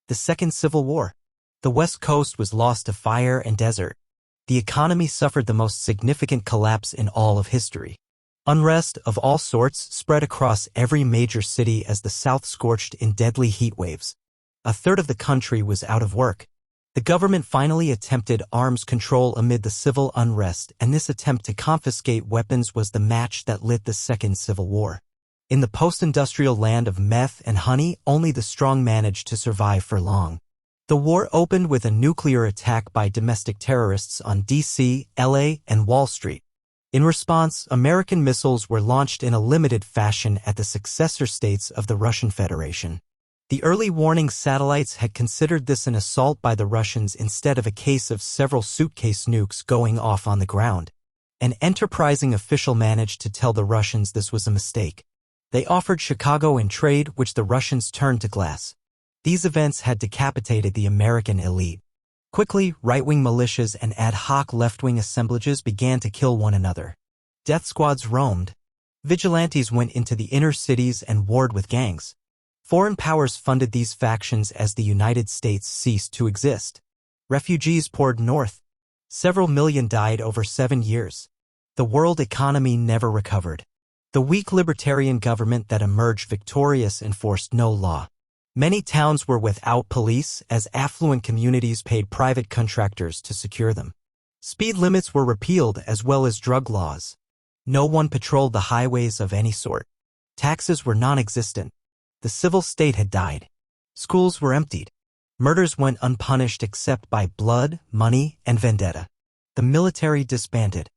The Second Civil War. The West Coast was lost to fire and desert. The economy suffered the most significant collapse in all of history. Unrest of all sorts spread across every major city as the South scorched in deadly heat waves. A third of the country was out of work. The government finally attempted arms control amid the civil unrest, and this attempt to confiscate weapons was the match that lit the Second Civil War. In the post-industrial land of meth and honey, only the strong managed to survive for long. The war opened with a nuclear attack by domestic terrorists on D.C., L.A., and Wall Street. In response, American missiles were launched in a limited fashion at the successor states of the Russian Federation. The early warning satellites had considered this an assault by the Russians instead of a case of several suitcase nukes going off on the ground. An enterprising official managed to tell the Russians this was a mistake. They offered Chicago in trade, which the Russians turned to glass. These events had decapitated the American elite. Quickly, right-wing militias and ad hoc left-wing assemblages began to kill one another. Death squads roamed. Vigilantes went into the inner cities and warred with gangs. Foreign powers funded these factions as the United States ceased to exist. Refugees poured north. Several million died over 7 years. The world economy never recovered. The weak libertarian government that emerged victorious enforced no law. Many towns were without police as affluent communities paid private contractors to secure them. Speed limits were repealed as well as drug laws. No one patrolled the highways of any sort. Taxes were non-existent. The civil state had died. Schools were emptied. Murders went unpunished except by blood, money, and vendetta. The military disbanded.